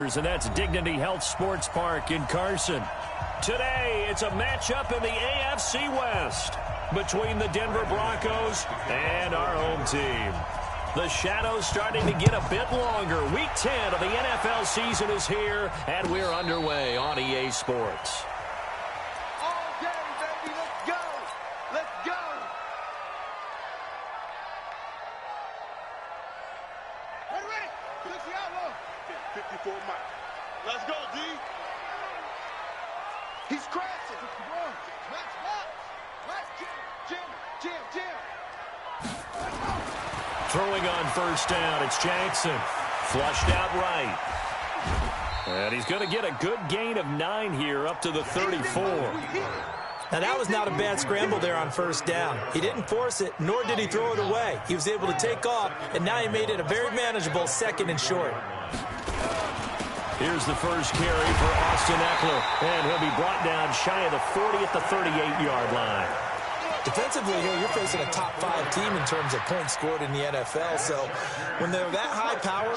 And that's Dignity Health Sports Park in Carson. Today, it's a matchup in the AFC West between the Denver Broncos and our home team. The shadow's starting to get a bit longer. Week 10 of the NFL season is here, and we're underway on EA Sports. All day, baby. Let's go. Let's go. Ready. 60 outlaw. 54 Mike. Let's go, D. He's crashing. Jim. Throwing on first down, it's Jackson. Flushed out right. And he's going to get a good gain of 9 here up to the 34. Now, that was not a bad scramble there on first down. He didn't force it, nor did he throw it away. He was able to take off, and now he made it a very manageable 2nd and short. Here's the first carry for Austin Eckler, and he'll be brought down shy of the 40 at the 38-yard line. Defensively here, you're facing a top-5 team in terms of points scored in the NFL, so when they're that high power,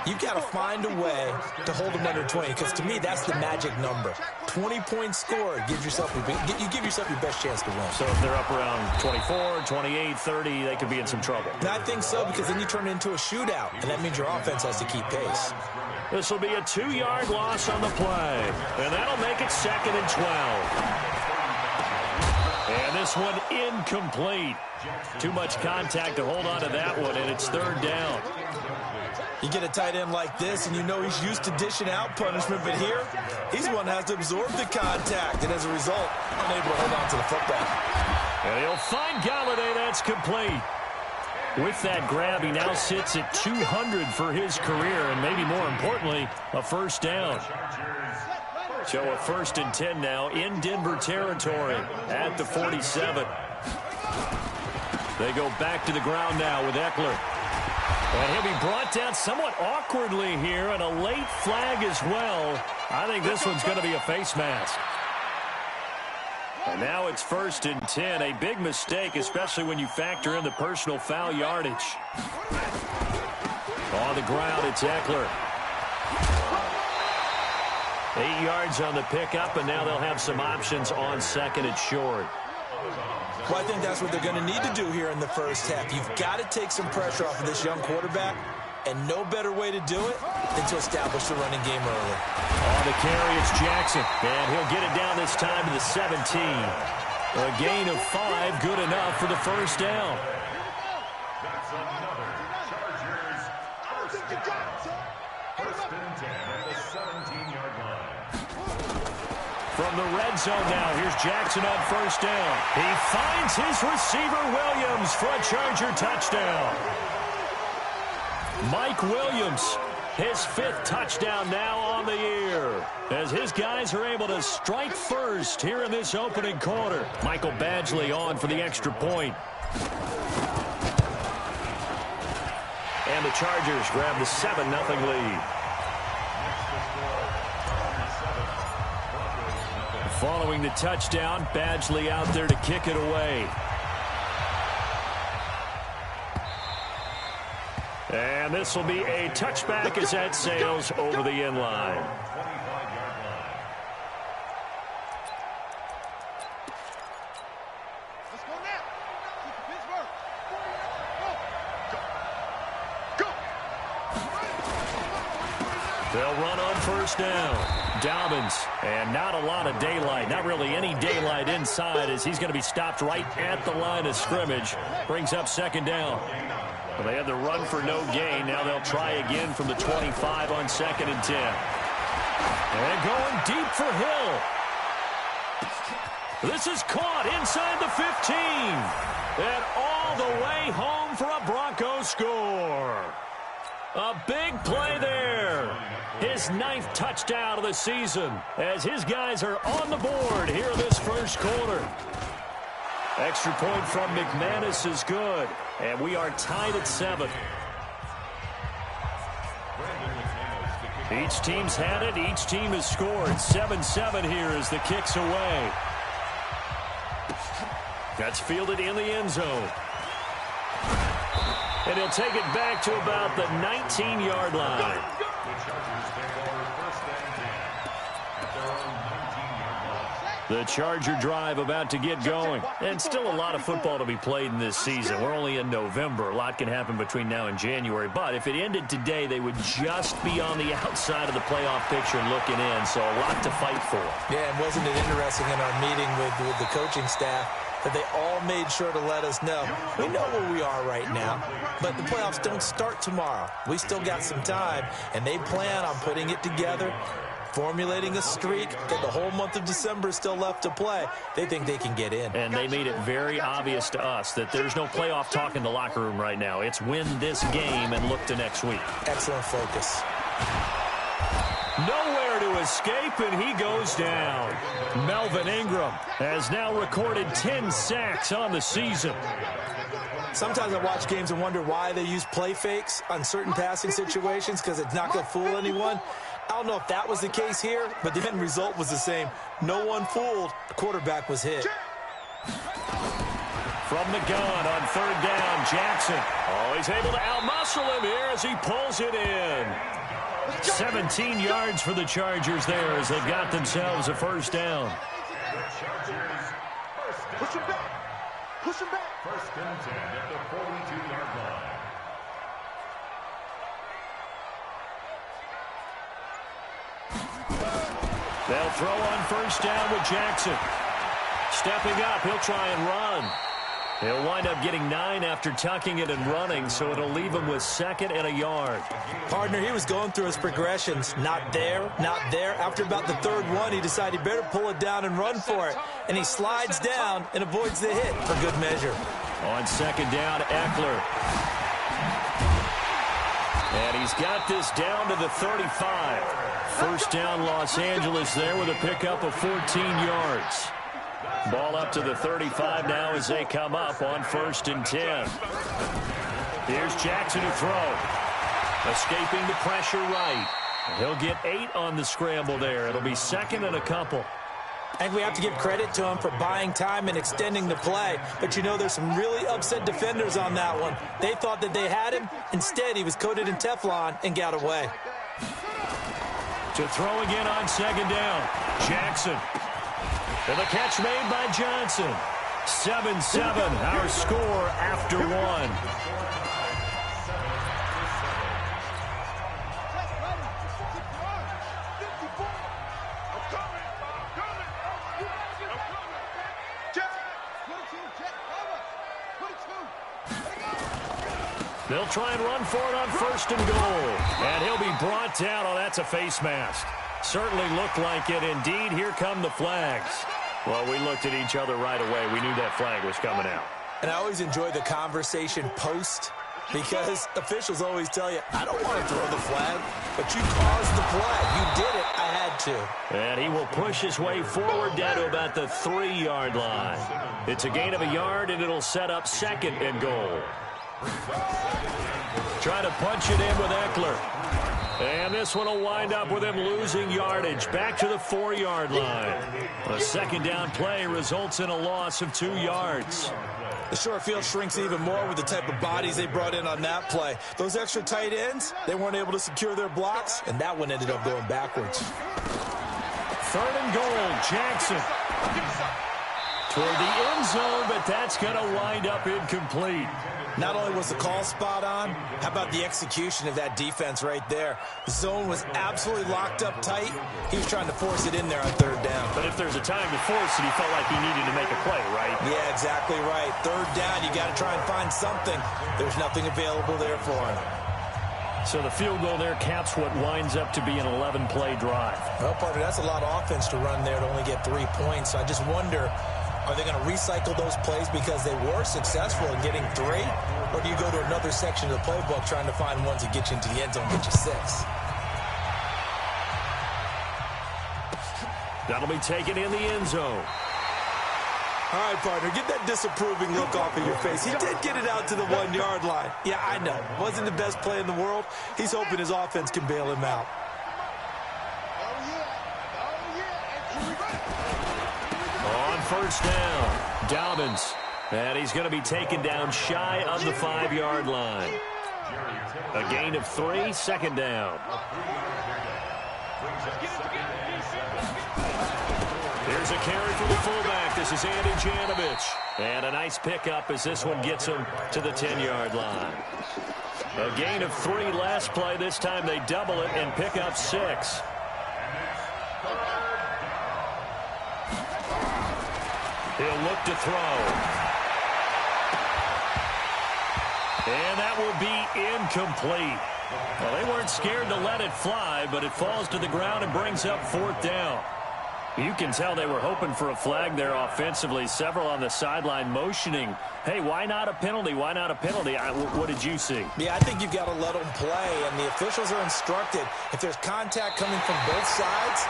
you've got to find a way to hold them under 20, because to me, that's the magic number. 20 points scored gives yourself you give yourself your best chance to win. So if they're up around 24, 28, 30, they could be in some trouble. And I think so, because then you turn it into a shootout, and that means your offense has to keep pace. This will be a 2-yard loss on the play, and that'll make it 2nd and 12. And this one incomplete. Too much contact to hold on to that one, and it's 3rd down. You get a tight end like this, and you know he's used to dishing out punishment, but here, he's the one that has to absorb the contact, and as a result, unable to hold on to the football. And he'll find Galladay. That's complete. With that grab, he now sits at 200 for his career, and maybe more importantly, a first down. So a 1st and 10 now in Denver territory at the 47. They go back to the ground now with Eckler. And he'll be brought down somewhat awkwardly here, and a late flag as well. I think this one's going to be a face mask. And now it's 1st and 10. A big mistake, especially when you factor in the personal foul yardage. On the ground, it's Eckler. 8 yards on the pickup, and now they'll have some options on 2nd and short. Well, I think that's what they're going to need to do here in the first half. You've got to take some pressure off of this young quarterback, and no better way to do it than to establish the running game early. On the carry, it's Jackson, and he'll get it down this time to the 17. A gain of 5, good enough for the first down. From the red zone now, here's Jackson on first down. He finds his receiver, Williams, for a Charger touchdown. Mike Williams, his 5th touchdown now on the year, as his guys are able to strike first here in this opening quarter. Michael Badgley on for the extra point. And the Chargers grab the 7-0 lead. Following the touchdown, Badgley out there to kick it away. And this will be a touchback as that sails over the end line. They'll run on first down. Dobbins, and not a lot of daylight, not really any daylight inside, as he's going to be stopped right at the line of scrimmage. Brings up 2nd down. Well, they had the run for no gain. Now they'll try again from the 25 on 2nd and 10. And going deep for Hill. This is caught inside the 15. And all the way home for a Broncos score. A big play there. His 9th touchdown of the season, as his guys are on the board here in this first quarter. Extra point from McManus is good, and we are tied at 7. Each team's had it. Each team has scored. 7-7 here as the kick's away. That's fielded in the end zone. And he'll take it back to about the 19-yard line. The Charger drive about to get going. And still a lot of football to be played in this season. We're only in November. A lot can happen between now and January. But if it ended today, they would just be on the outside of the playoff picture looking in. So a lot to fight for. Yeah, and wasn't it interesting in our meeting with the coaching staff that they all made sure to let us know, we know where we are right now, but the playoffs don't start tomorrow. We still got some time, and they plan on putting it together, formulating a streak, that the whole month of December is still left to play. They think they can get in. And they made it very obvious to us that there's no playoff talk in the locker room right now. It's win this game and look to next week. Excellent focus. Nowhere to escape, and he goes down. Melvin Ingram has now recorded 10 sacks on the season. Sometimes I watch games and wonder why they use play fakes on certain passing situations, because it's not going to fool anyone. I don't know if that was the case here, but the end result was the same. No one fooled. The quarterback was hit. From the gun on third down, Jackson. Oh, he's able to outmuscle him here as he pulls it in. 17 yards for the Chargers there as they've got themselves a first down. Push him back. Push him back. First and 10 at the 42-yard line. They'll throw on first down with Jackson. Stepping up, he'll try and run. He'll wind up getting 9 after tucking it and running, so it'll leave him with 2nd and a yard. Partner, he was going through his progressions. Not there, not there. After about the third one, he decided he better pull it down and run for it. And he slides down and avoids the hit for good measure. On 2nd down, Eckler. And he's got this down to the 35. First down, Los Angeles there with a pickup of 14 yards. Ball up to the 35 now as they come up on 1st and 10. Here's Jackson to throw. Escaping the pressure right. He'll get 8 on the scramble there. It'll be 2nd and a couple. I think we have to give credit to him for buying time and extending the play. But, you know, there's some really upset defenders on that one. They thought that they had him. Instead, he was coated in Teflon and got away. To throw again on 2nd down. Jackson. And the catch made by Johnson. 7-7, our score after 1. They'll try and run for it on 1st and goal. And he'll be brought down. Oh, that's a face mask. Certainly looked like it. Indeed, here come the flags. Well, we looked at each other right away. We knew that flag was coming out. And I always enjoy the conversation post, because officials always tell you, I don't want to throw the flag, but you caused the play. You did it. I had to. And he will push his way forward down to about the 3-yard line. It's a gain of a yard, and it'll set up 2nd and goal. Trying to punch it in with Eckler. And this one will wind up with him losing yardage. Back to the 4-yard line. A 2nd down play results in a loss of 2 yards. The short field shrinks even more with the type of bodies they brought in on that play. Those extra tight ends, they weren't able to secure their blocks, and that one ended up going backwards. 3rd and goal, Jackson. Toward the end zone, but that's going to wind up incomplete. Not only was the call spot on, how about the execution of that defense right there? The zone was absolutely locked up tight. He was trying to force it in there on 3rd down. But if there's a time to force it, he felt like he needed to make a play, right? Yeah, exactly right. 3rd down, you got to try and find something. There's nothing available there for him. So the field goal there caps what winds up to be an 11-play drive. Well, partner, that's a lot of offense to run there to only get 3 points. So I just wonder, are they going to recycle those plays because they were successful in getting 3? Or do you go to another section of the playbook trying to find ones that get you into the end zone and get you 6? That'll be taken in the end zone. All right, partner, get that disapproving look off of your face. He did get it out to the 1-yard line. Yeah, I know. Wasn't the best play in the world. He's hoping his offense can bail him out. On 1st down, Dobbins. And he's going to be taken down shy of the 5-yard line. A gain of 3, 2nd down. Here's a carry from the fullback. This is Andy Janovich. And a nice pickup as this one gets him to the 10-yard line. A gain of 3 last play. This time they double it and pick up 6. He'll look to throw. And that will be incomplete. Well, they weren't scared to let it fly, but it falls to the ground and brings up 4th down. You can tell they were hoping for a flag there offensively. Several on the sideline motioning, hey, why not a penalty? Why not a penalty? What did you see? Yeah, I think you've got to let them play, and the officials are instructed. If there's contact coming from both sides,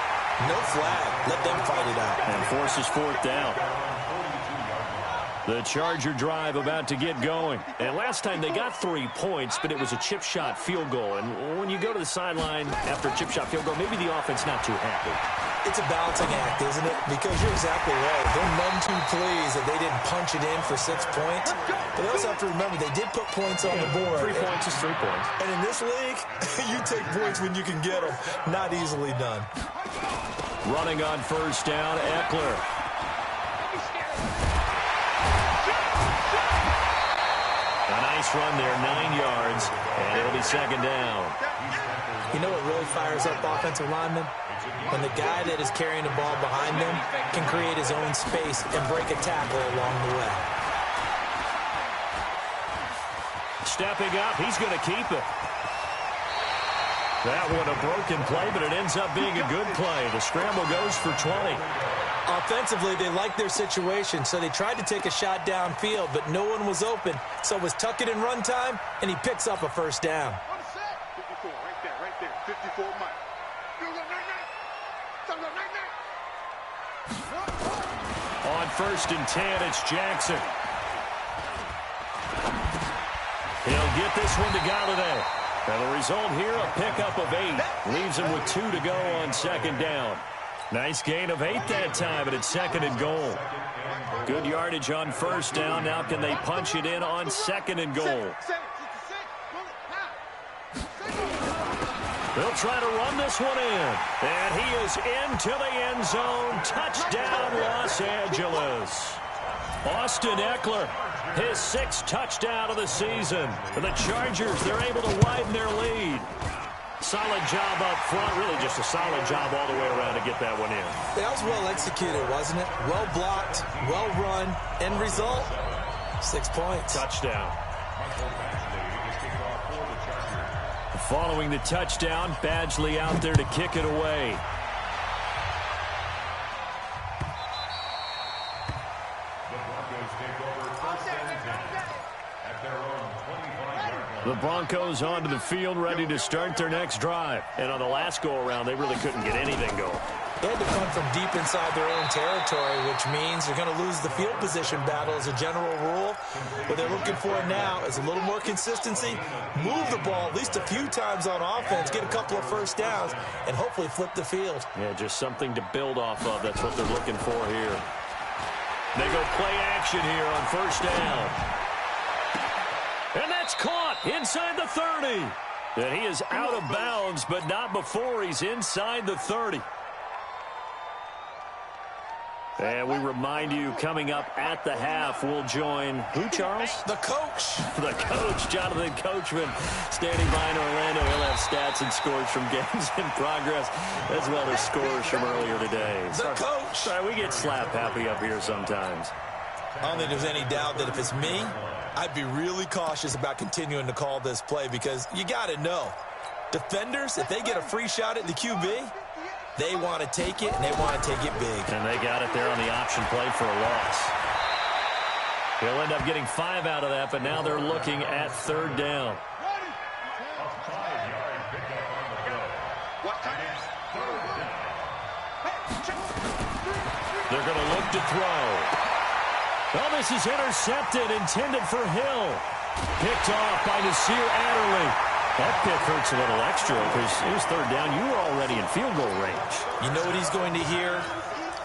no flag. Let them fight it out. And forces 4th down. The Charger drive about to get going. And last time they got 3 points, but it was a chip shot field goal. And when you go to the sideline after a chip shot field goal, maybe the offense not too happy. It's a balancing act, isn't it? Because you're exactly right. They're none too pleased that they didn't punch it in for 6 points. But they also have to remember they did put points on the board. 3 points is 3 points. And in this league, you take points when you can get them. Not easily done. Running on 1st down, Eckler. A nice run there, 9 yards, and it'll be 2nd down. You know what really fires up offensive linemen? When the guy that is carrying the ball behind them can create his own space and break a tackle along the way. Stepping up, he's going to keep it. That one a broken play, but it ends up being a good play. The scramble goes for 20. Offensively, they liked their situation, so they tried to take a shot downfield, but no one was open. So it was tuck it in run time, and he picks up a 1st down. 54, right there. 54 Mike. On 1st and 10, it's Jackson. He'll get this one to Galladay. And the result here, a pickup of 8. Leaves him with 2 to go on 2nd down. Nice gain of 8 that time, but it's 2nd and goal. Good yardage on 1st down. Now can they punch it in on 2nd and goal? They'll try to run this one in. And he is into the end zone. Touchdown, Los Angeles. Austin Eckler, his 6th touchdown of the season. For the Chargers, they're able to widen their lead. Solid job up front, really just a solid job all the way around to get that one in. That was well executed, wasn't it? Well blocked, well run. End result, 6 points. Touchdown. Following the touchdown, Badgley out there to kick it away. The Broncos onto the field, ready to start their next drive. And on the last go-around, they really couldn't get anything going. They had to come from deep inside their own territory, which means they're going to lose the field position battle as a general rule. What they're looking for now is a little more consistency, move the ball at least a few times on offense, get a couple of 1st downs, and hopefully flip the field. Yeah, just something to build off of. That's what they're looking for here. They go play action here on 1st down. And that's caught inside the 30. And he is out of bounds, but not before he's inside the 30. And we remind you, coming up at the half, we'll join who, Charles? The coach. The coach, Jonathan Coachman, standing by in Orlando. He'll have stats and scores from games in progress, as well as scores from earlier today. The coach. Sorry, we get slap happy up here sometimes. I don't think there's any doubt that if it's me, I'd be really cautious about continuing to call this play because you got to know, defenders, if they get a free shot at the QB, they want to take it, and they want to take it big. And they got it there on the option play for a loss. He'll end up getting 5 out of that, but now they're looking at 3rd down. They're going to look to throw. Well, this is intercepted, intended for Hill. Picked off by Nasir Adderley. That pick hurts a little extra because it was 3rd down. You were already in field goal range. You know what he's going to hear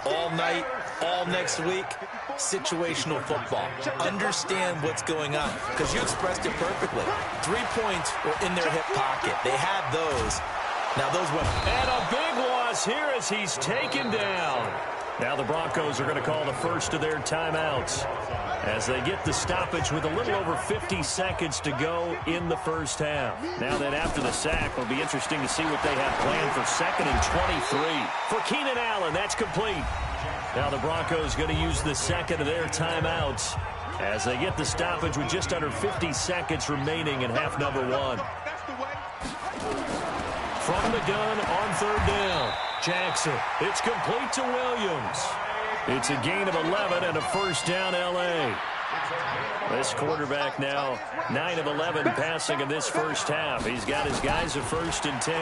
all night, all next week? Situational football. Understand what's going on because you expressed it perfectly. 3 points were in their hip pocket. They had those. Now those went. And a big loss here as he's taken down. Now the Broncos are going to call the first of their timeouts as they get the stoppage with a little over 50 seconds to go in the first half. Now then, after the sack, it'll be interesting to see what they have planned for 2nd and 23. For Keenan Allen, that's complete. Now the Broncos going to use the second of their timeouts as they get the stoppage with just under 50 seconds remaining in half number 1. From the gun on 3rd down, Jackson. It's complete to Williams. It's a gain of 11 and a first down, L.A. This quarterback now 9 of 11 passing in this first half. He's got his guys at 1st and 10.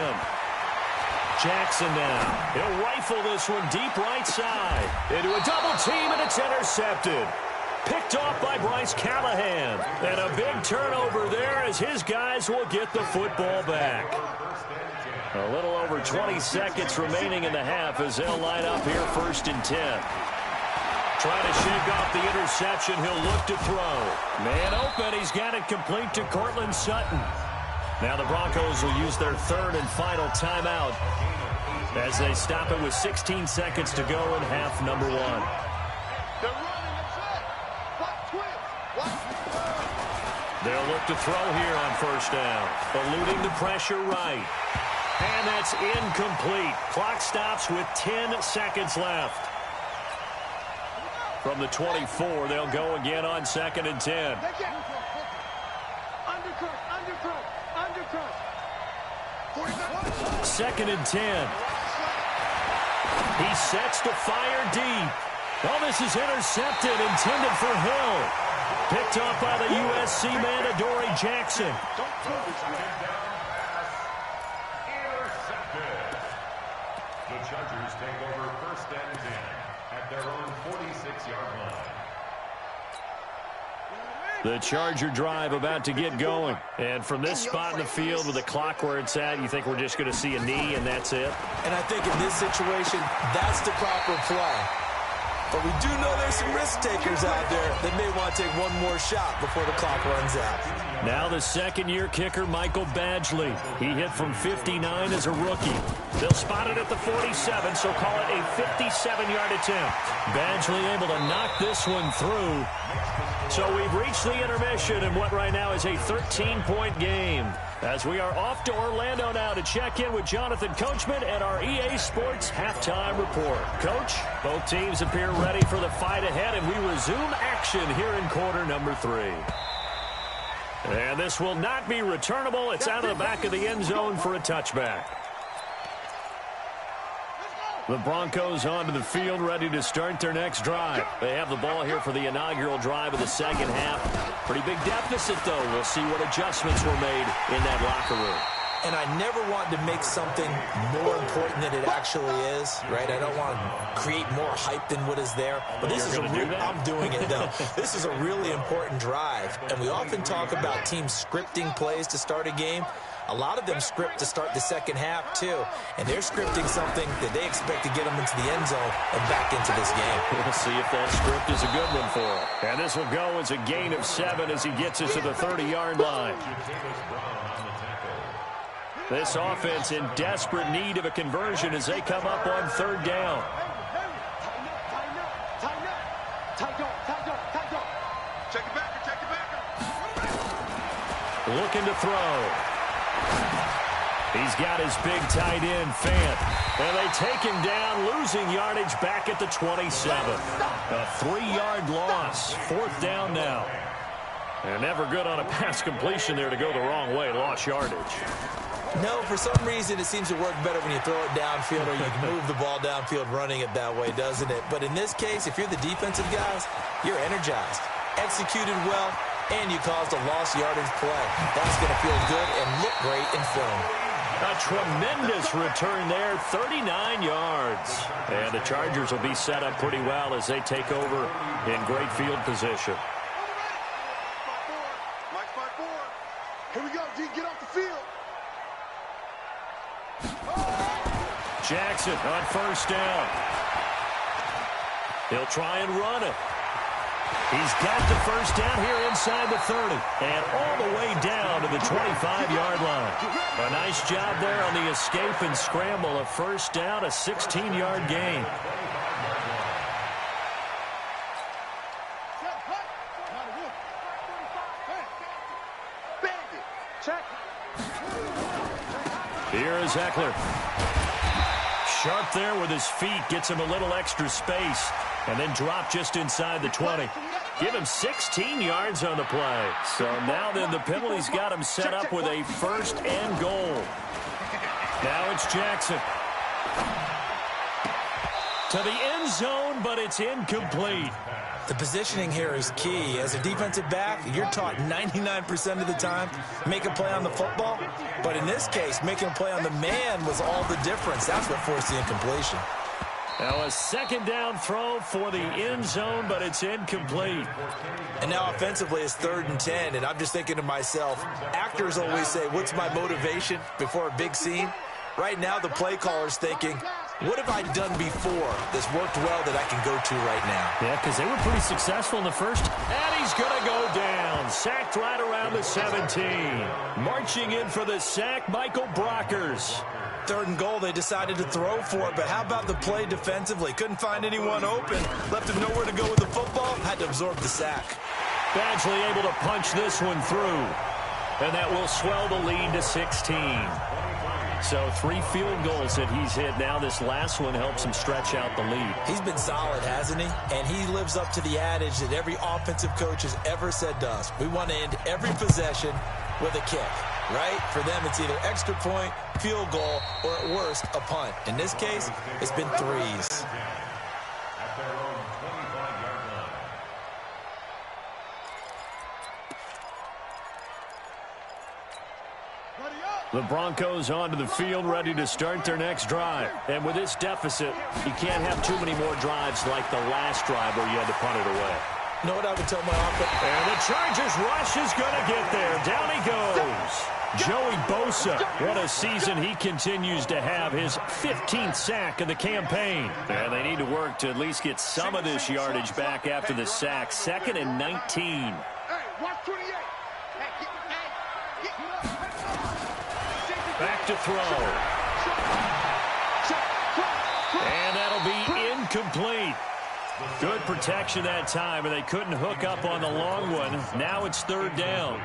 Jackson now. He'll rifle this one deep right side. Into a double team, and it's intercepted. Picked off by Bryce Callahan. And a big turnover there as his guys will get the football back. A little over 20 seconds remaining in the half as they'll line up here 1st and 10. Trying to shake off the interception. He'll look to throw. Man open. He's got it complete to Cortland Sutton. Now the Broncos will use their 3rd and final timeout as they stop it with 16 seconds to go in half number 1. They'll look to throw here on 1st down. Eluding the pressure right. And that's incomplete. Clock stops with 10 seconds left. From the 24, they'll go again on 2nd and 10. Second and 10. He sets to fire deep. Oh, this is intercepted, intended for Hill. Picked off by the USC man, Adoree Jackson. The Chargers take over 1st and 10 at their own 46-yard line. The Charger drive about to get going. And from this spot in the field with the clock where it's at, you think we're just going to see a knee and that's it? And I think in this situation, that's the proper play. But we do know there's some risk takers out there that may want to take one more shot before the clock runs out. Now the second-year kicker, Michael Badgley. He hit from 59 as a rookie. They'll spot it at the 47, so call it a 57-yard attempt. Badgley able to knock this one through. So we've reached the intermission in what right now is a 13-point game. As we are off to Orlando now to check in with Jonathan Coachman and our EA Sports Halftime Report. Coach, both teams appear ready for the fight ahead, and we resume action here in quarter number 3. And this will not be returnable. It's out of the back of the end zone for a touchback. The Broncos onto the field, ready to start their next drive. They have the ball here for the inaugural drive of the second half. Pretty big deficit, though. We'll see what adjustments were made in that locker room. And I never want to make something more important than it actually is, right? I don't want to create more hype than what is there. But this is I'm doing it, though. This is a really important drive. And we often talk about teams scripting plays to start a game. A lot of them script to start the second half, too. And they're scripting something that they expect to get them into the end zone and back into this game. We'll see if that script is a good one for him. And this will go as a gain of 7 as he gets us to the 30-yard line. This offense in desperate need of a conversion as they come up on 3rd down. Looking to throw. He's got his big tight end, Fant. And they take him down, losing yardage back at the 27. A 3-yard loss. 4th down now. And never good on a pass completion there to go the wrong way. Lost yardage. No, for some reason it seems to work better when you throw it downfield or you can move the ball downfield running it that way, doesn't it? But in this case, if you're the defensive guys, you're energized, executed well, and you caused a lost yardage play. That's going to feel good and look great in film. A tremendous return there, 39 yards. And the Chargers will be set up pretty well as they take over in great field position. Here we go, D, get off the field. Jackson on 1st down. He'll try and run it. He's got the 1st down here inside the 30. And all the way down to the 25-yard line. A nice job there on the escape and scramble. A 1st down, a 16-yard gain. Here is Eckler. Sharp there with his feet. Gets him a little extra space. And then drop just inside the 20. Give him 16 yards on the play. So now then the penalty's got him set up with a 1st and goal. Now it's Jackson. To the end zone, but it's incomplete. The positioning here is key. As a defensive back, you're taught 99% of the time, make a play on the football. But in this case, making a play on the man was all the difference. That's what forced the incompletion. Now a 2nd down throw for the end zone, but it's incomplete. And now offensively it's 3rd and 10, and I'm just thinking to myself, actors always say, what's my motivation before a big scene? Right now the play caller's thinking, what have I done before that's worked well that I can go to right now? Yeah, because they were pretty successful in the first. And he's going to go down. Sacked right around the 17. Marching in for the sack, Michael Brockers. 3rd and goal, they decided to throw for it, but how about the play defensively? Couldn't find anyone open, left him nowhere to go with the football, had to absorb the sack. Badgley able to punch this one through, and that will swell the lead to 16. So 3 field goals that he's hit now. This last one helps him stretch out the lead. He's been solid, hasn't he? And he lives up to the adage that every offensive coach has ever said to us. We want to end every possession with a kick, right? For them, it's either extra point, field goal, or at worst, a punt. In this case, it's been 3s. The Broncos onto the field, ready to start their next drive. And with this deficit, you can't have too many more drives like the last drive where you had to punt it away. You know what I would tell my offense? And the Chargers rush is going to get there. Down he goes. Joey Bosa, what a season he continues to have. His 15th sack of the campaign. And they need to work to at least get some of this yardage back after the sack. 2nd and 19. Back to throw. And that'll be incomplete. Good protection that time, and they couldn't hook up on the long one. Now it's 3rd down.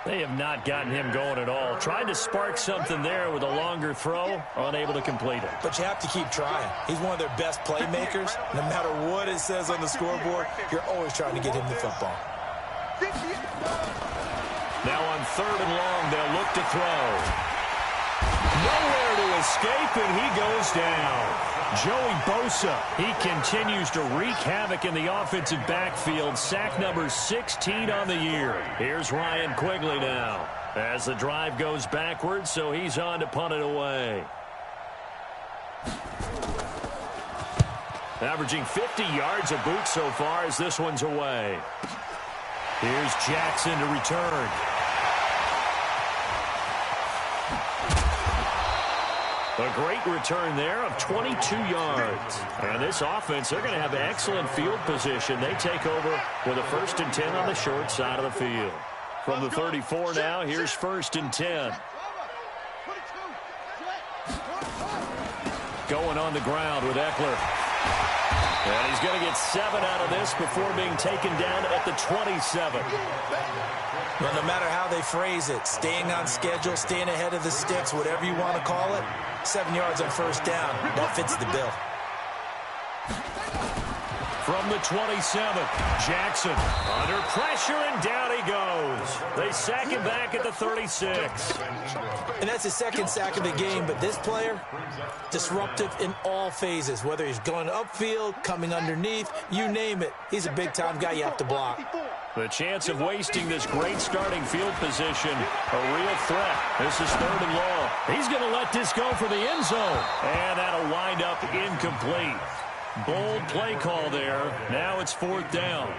They have not gotten him going at all. Tried to spark something there with a longer throw, unable to complete it. But you have to keep trying. He's one of their best playmakers. No matter what it says on the scoreboard, you're always trying to get him the football. Now on 3rd and long, they'll look to throw. Nowhere to escape, and he goes down. Joey Bosa, he continues to wreak havoc in the offensive backfield. Sack number 16 on the year. Here's Ryan Quigley now as the drive goes backwards, so he's on to punt it away. Averaging 50 yards a boot so far as this one's away. Here's Jackson to return. A great return there of 22 yards. And this offense, they're going to have excellent field position. They take over with a 1st and 10 on the short side of the field. From the 34 now, here's 1st and 10. Going on the ground with Eckler. And he's going to get 7 out of this before being taken down at the 27. Well, no matter how they phrase it, staying on schedule, staying ahead of the sticks, whatever you want to call it, 7 yards on 1st down, that fits the bill. From the 27, Jackson under pressure, and down he goes. They sack him back at the 36. And that's his 2nd sack of the game, but this player, disruptive in all phases, whether he's going upfield, coming underneath, you name it. He's a big-time guy you have to block. The chance of wasting this great starting field position, a real threat. This is 3rd and long. He's going to let this go for the end zone. And that'll wind up incomplete. Bold play call there. Now it's 4th down.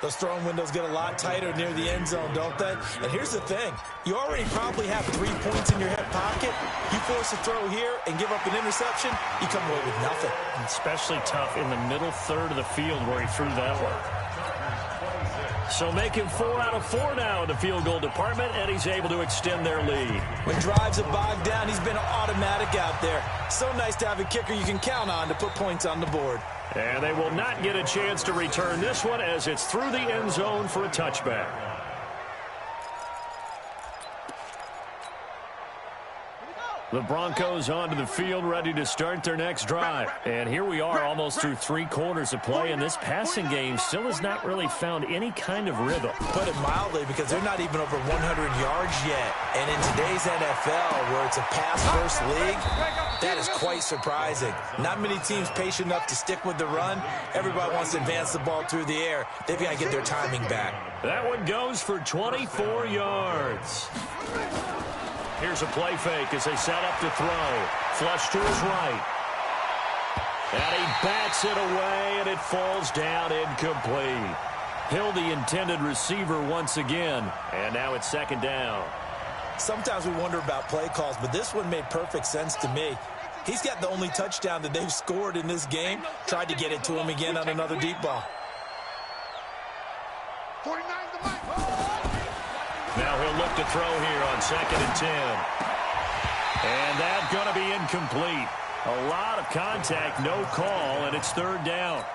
Those throwing windows get a lot tighter near the end zone, don't they? And here's the thing. You already probably have 3 points in your hip pocket. You force a throw here and give up an interception, you come away with nothing. Especially tough in the middle 3rd of the field where he threw that one. So making 4 out of 4 now in the field goal department, and he's able to extend their lead. When drives are bogged down, he's been automatic out there. So nice to have a kicker you can count on to put points on the board. And they will not get a chance to return this one as it's through the end zone for a touchback. The Broncos onto the field, ready to start their next drive. And here we are almost through 3 quarters of play, and this passing game still has not really found any kind of rhythm. Put it mildly, because they're not even over 100 yards yet. And in today's NFL, where it's a pass-first league, that is quite surprising. Not many teams patient enough to stick with the run. Everybody wants to advance the ball through the air. They've got to get their timing back. That one goes for 24 yards. Here's a play fake as they set up to throw. Flush to his right. And he bats it away, and it falls down incomplete. Hill, the intended receiver once again. And now it's second down. Sometimes we wonder about play calls, but this one made perfect sense to me. He's got the only touchdown that they've scored in this game. Tried to get it to him again on another deep ball. 49 the mic. Now he'll look to throw here on 2nd and 10. And that's going to be incomplete. A lot of contact, no call, and it's 3rd down.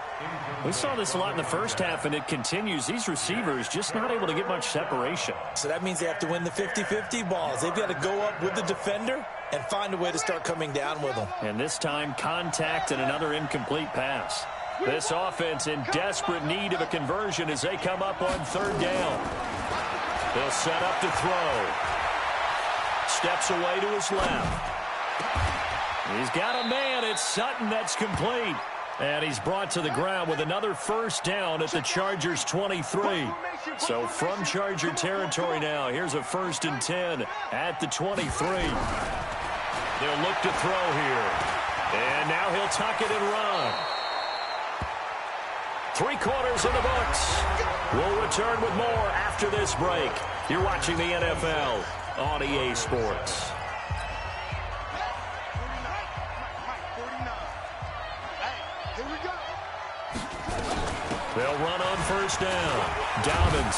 We saw this a lot in the first half, and it continues. These receivers just not able to get much separation. So that means they have to win the 50-50 balls. They've got to go up with the defender and find a way to start coming down with them. And this time, contact and another incomplete pass. This offense in desperate need of a conversion as they come up on 3rd down. He'll set up to throw. Steps away to his left. He's got a man. It's Sutton that's complete. And he's brought to the ground with another 1st down at the Chargers' 23. So from Charger territory now, here's a 1st and 10 at the 23. They'll look to throw here. And now he'll tuck it and run. 3 quarters in the books. We'll return with more after this break. You're watching the NFL on EA Sports. They'll run on 1st down. Dobbins.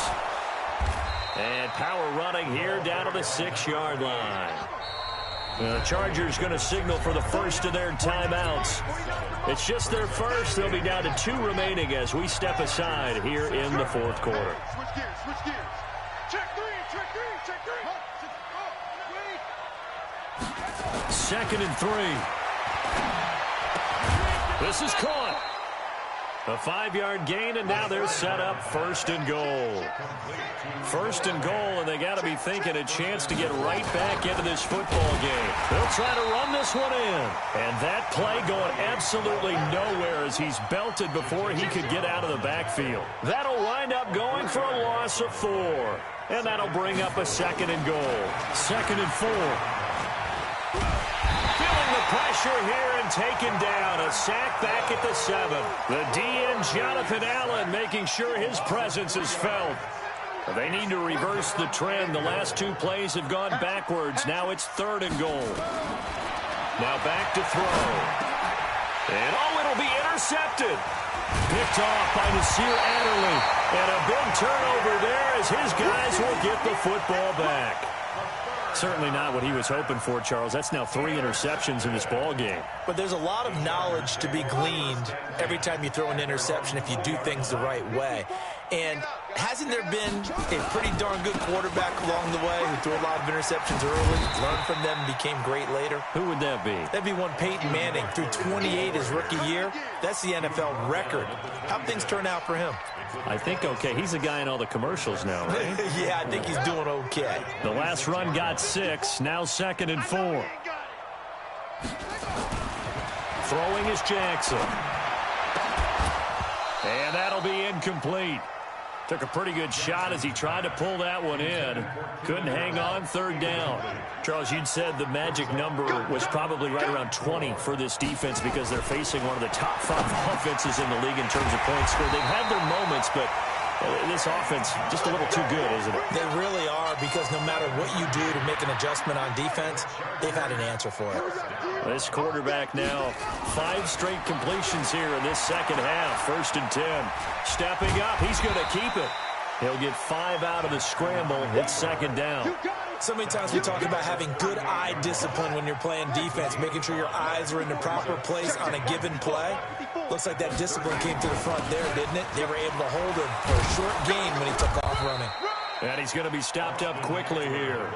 And power running here down to the 6-yard line. The Chargers going to signal for the first of their timeouts. It's just their first. They'll be down to 2 remaining as we step aside here in the 4th quarter. Switch gears, switch gears. Check 3, check 3, check 3. 2nd and 3. This is caught. A 5-yard gain, and now they're set up 1st and goal. 1st and goal, and they got to be thinking a chance to get right back into this football game. They'll try to run this one in. And that play going absolutely nowhere as he's belted before he could get out of the backfield. That'll wind up going for a loss of 4. And that'll bring up a 2nd and goal. 2nd and 4. Feeling the pressure here and taken down. A sack back at the 7. The DN, Jonathan Allen, making sure his presence is felt. They need to reverse the trend. The last 2 plays have gone backwards. Now it's 3rd and goal. Now back to throw. And it'll be intercepted. Picked off by Nasir Adderley. And a big turnover there as his guys will get the football back. Certainly not what he was hoping for, Charles. That's now 3 interceptions in this ball game. But there's a lot of knowledge to be gleaned every time you throw an interception if you do things the right way. And hasn't there been a pretty darn good quarterback along the way who threw a lot of interceptions early, learned from them, and became great later? Who would that be? That'd be one Peyton Manning. Threw 28 his rookie year. That's the NFL record. How'd things turn out for him? I think okay. He's a guy in all the commercials now, right? Yeah, I think he's doing okay. The last run got 6. Now 2nd and 4. Throwing is Jackson. And that'll be incomplete. Took a pretty good shot as he tried to pull that one in. Couldn't hang on. 3rd down. Charles, you'd said the magic number was probably right around 20 for this defense because they're facing one of the top 5 offenses in the league in terms of points scored. They've had their moments, but this offense just a little too good, isn't it? They really are, because no matter what you do to make an adjustment on defense, they've had an answer for it. This quarterback now 5 straight completions here in this second half. 1st and 10. Stepping up. He's going to keep it. He'll get 5 out of the scramble. It's 2nd down. So many times we talk about having good eye discipline when you're playing defense, making sure your eyes are in the proper place on a given play. Looks like that discipline came to the front there, didn't it? They were able to hold him for a short gain when he took off running. And he's going to be stopped up quickly here.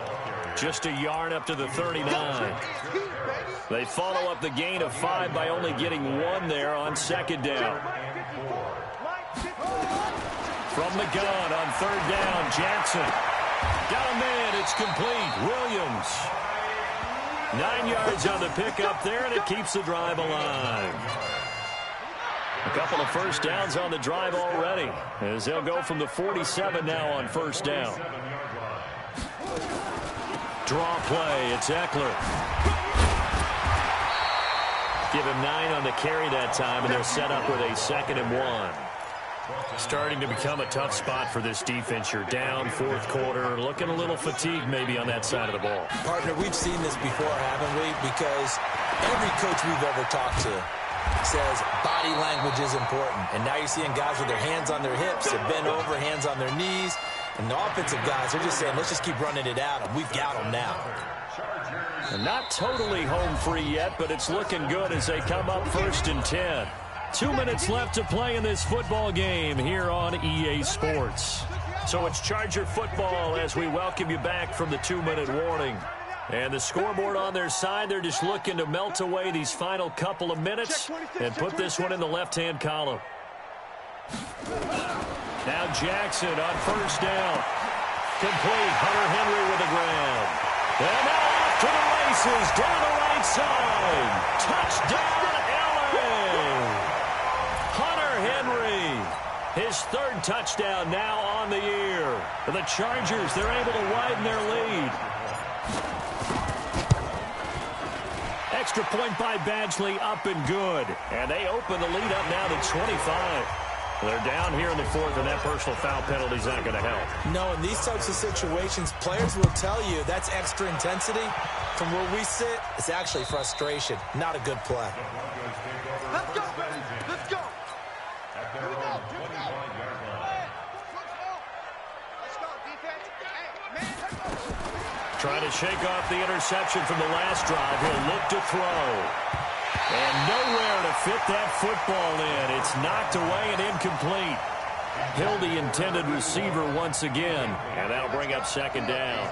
Just a yard up to the 39. They follow up the gain of 5 by only getting 1 there on second down. From the gun on third down, Jackson. Got him in. It's complete. Williams. 9 yards on the pickup there, and it keeps the drive alive. A couple of first downs on the drive already, as they'll go from the 47 now on first down. Draw play. It's Eckler. Give him 9 on the carry that time, and they're set up with a 2nd and 1. Starting to become a tough spot for this defense. You're down, fourth quarter, looking a little fatigued maybe on that side of the ball. Partner, we've seen this before, haven't we? Because every coach we've ever talked to says body language is important. And now you're seeing guys with their hands on their hips, they're bent over, hands on their knees. And the offensive guys are just saying, let's just keep running it at them. We've got them now. And not totally home free yet, but it's looking good as they come up 1st and 10. 2 minutes left to play in this football game here on EA Sports. So it's Charger football as we welcome you back from the 2-minute warning. And the scoreboard on their side, they're just looking to melt away these final couple of minutes and put this one in the left-hand column. Now Jackson on first down. Complete. Hunter Henry with the ground. And now off to the races down the right side. Touchdown, LA. Hunter Henry. His 3rd touchdown now on the year. For the Chargers, they're able to widen their lead. Extra point by Badgley, up and good. And they open the lead up now to 25. They're down here in the 4th, and that personal foul penalty is not going to help. No, in these types of situations, players will tell you that's extra intensity. From where we sit, it's actually frustration, not a good play. Let's go. Let's go. At their own 25-yard line. Let's go, defense. Hey, man. Trying to shake off the interception from the last drive. He'll look to throw. And nowhere to fit that football in. It's knocked away and incomplete. Hill, the intended receiver once again. And that'll bring up 2nd down.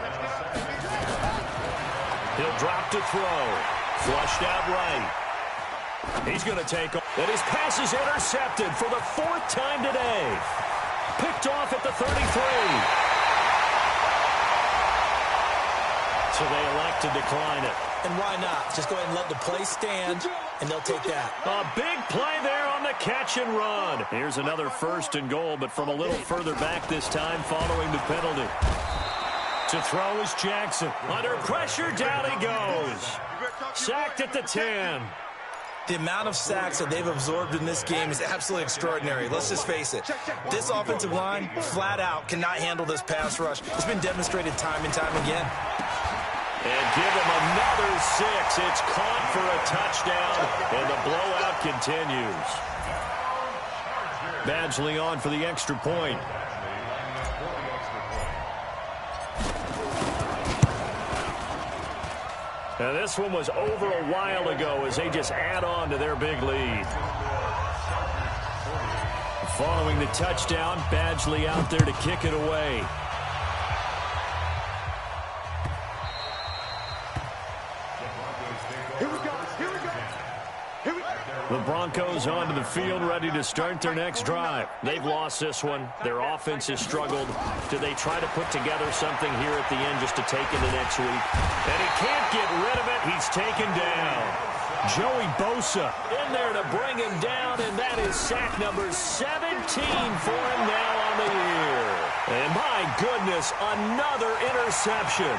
He'll drop to throw. Flushed out right. He's going to take off. And his pass is intercepted for the 4th time today. Picked off at the 33. So they elect to decline it. And why not? Just go ahead and let the play stand, and they'll take that. A big play there on the catch and run. Here's another 1st and goal, but from a little further back this time following the penalty. To throw is Jackson. Under pressure, down he goes. Sacked at the 10. The amount of sacks that they've absorbed in this game is absolutely extraordinary. Let's just face it. This offensive line, flat out, cannot handle this pass rush. It's been demonstrated time and time again. And give him another 6. It's caught for a touchdown, and the blowout continues. Badgley on for the extra point. Now this one was over a while ago as they just add on to their big lead. Following the touchdown, Badgley out there to kick it away. The Broncos onto the field, ready to start their next drive. They've lost this one. Their offense has struggled. Do they try to put together something here at the end just to take into next week? And he can't get rid of it. He's taken down. Joey Bosa in there to bring him down, and that is sack number 17 for him now on the year. And my goodness, another interception.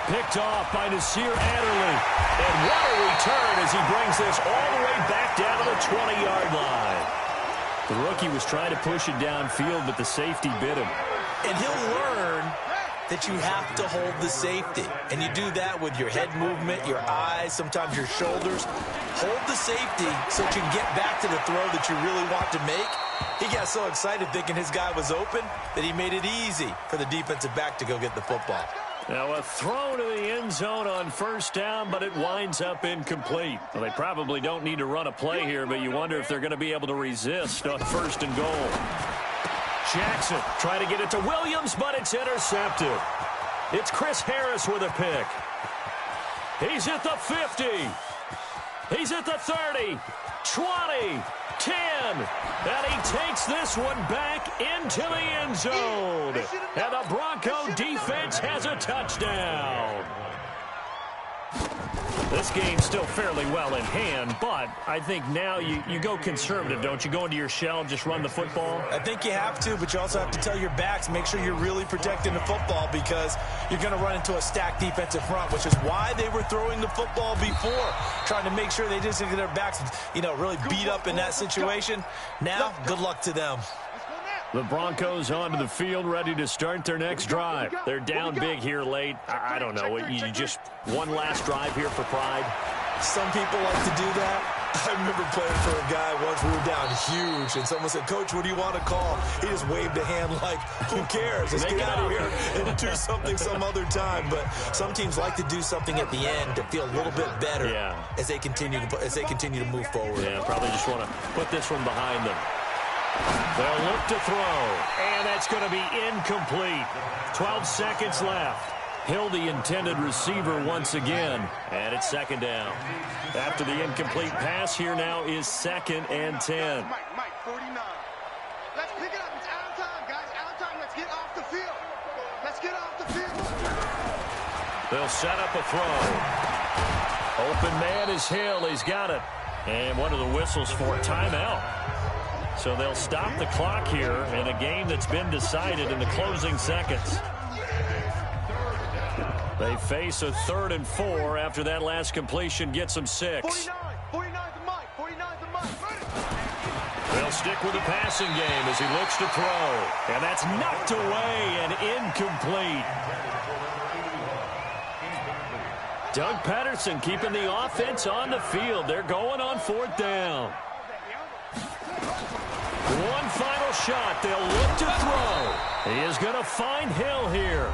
Picked off by Nasir Adderley. And what a return as he brings this all the way back down to the 20-yard line. The rookie was trying to push it downfield, but the safety bit him. And he'll learn that you have to hold the safety. And you do that with your head movement, your eyes, sometimes your shoulders. Hold the safety so that you can get back to the throw that you really want to make. He got so excited thinking his guy was open that he made it easy for the defensive back to go get the football. Now a throw to the end zone on first down, but it winds up incomplete. Well, they probably don't need to run a play here, but you wonder if they're going to be able to resist on 1st and goal. Jackson trying to get it to Williams, but it's intercepted. It's Chris Harris with a pick. He's at the 50. He's at the 30, 20, 10. And he takes this one back into the end zone. And the Bronco defense has a touchdown. This game's still fairly well in hand, but I think now you go conservative, don't you? Go into your shell and just run the football? I think you have to, but you also have to tell your backs, make sure you're really protecting the football because you're going to run into a stacked defensive front, which is why they were throwing the football before, trying to make sure they didn't get their backs, really beat up in that situation. Now, good luck to them. The Broncos onto the field, ready to start their next drive. They're down big here late. I don't know. You just one last drive here for pride. Some people like to do that. I remember playing for a guy once. We were down huge, and someone said, "Coach, what do you want to call?" He just waved a hand like, "Who cares? Let's get out of here and do something some other time." But some teams like to do something at the end to feel a little bit better as they continue to move forward. Yeah, probably just want to put this one behind them. They'll look to throw, and that's going to be incomplete. 12 seconds left. Hill, the intended receiver once again, and it's second down. After the incomplete pass, here now is 2nd and 10. Mike, 49. Let's pick it up. It's out of time, guys. Out of time. Let's get off the field. Let's get off the field. They'll set up a throw. Open man is Hill. He's got it. And what are the whistles for? Timeout. So they'll stop the clock here in a game that's been decided in the closing seconds. They face a 3rd and 4 after that last completion gets them 6. 49 the Mike. 49 the Mike. They'll stick with the passing game as he looks to throw. And that's knocked away and incomplete. Doug Patterson keeping the offense on the field. They're going on 4th down. One final shot. They'll look to throw. He is going to find Hill here.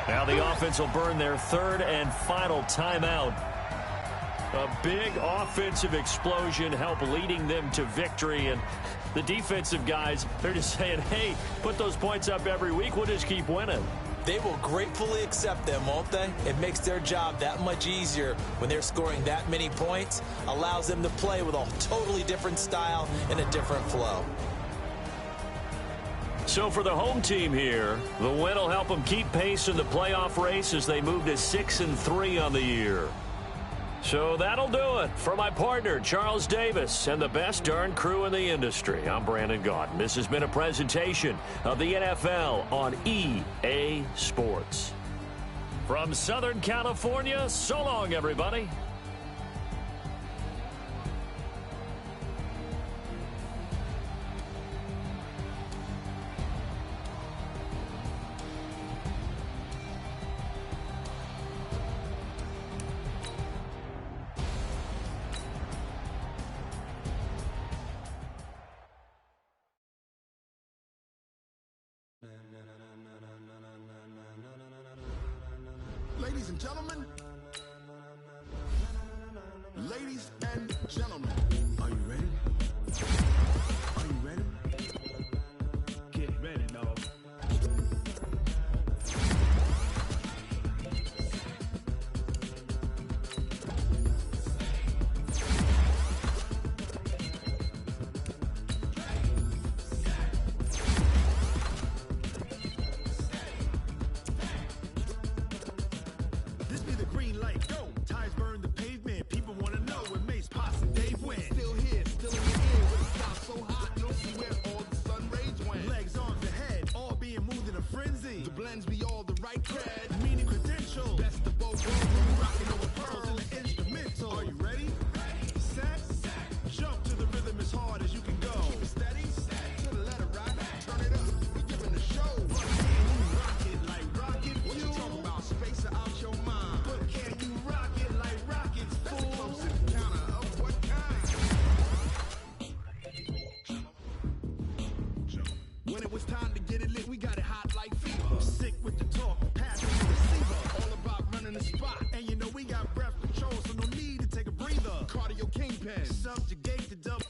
Now the offense will burn their 3rd and final timeout. A big offensive explosion help leading them to victory. And the defensive guys, they're just saying, hey, put those points up every week. We'll just keep winning. They will gratefully accept them, won't they? It makes their job that much easier when they're scoring that many points. Allows them to play with a totally different style and a different flow. So for the home team here, the win will help them keep pace in the playoff race as they move to 6-3 on the year. So that'll do it. For my partner, Charles Davis, and the best darn crew in the industry, I'm Brandon Gaudin. This has been a presentation of the NFL on EA Sports. From Southern California, so long, everybody. Ladies and gentlemen, are you ready? Are you ready? Get ready, dog. This be the green light, go. Tires burn the pavement. People want to know when Mace, Posse, and Dave win. Still here, still in the air. With a style so hot, you don't see where all the sun rays went. Legs, arms, ahead, all being moved in a frenzy. The blends be all the right cred, meaning credential. Best of both worlds, when we rocking over pearls in the instrumental. Are you ready? Set, jump to the rhythm as hard as you can go. Keep it steady, to the letter right. Turn it up, we giving the show. Can you rock it like rocket? What you talking about? Space out your mind. But can you rock it like rockets, fool? That's a close encounter of what kind? When it was time to get it lit, we got it hot like fever. Sick with the talk, pass it to the receiver. All about running the spot. And you know we got breath control, so no need to take a breather. Cardio kingpin, subjugate the dub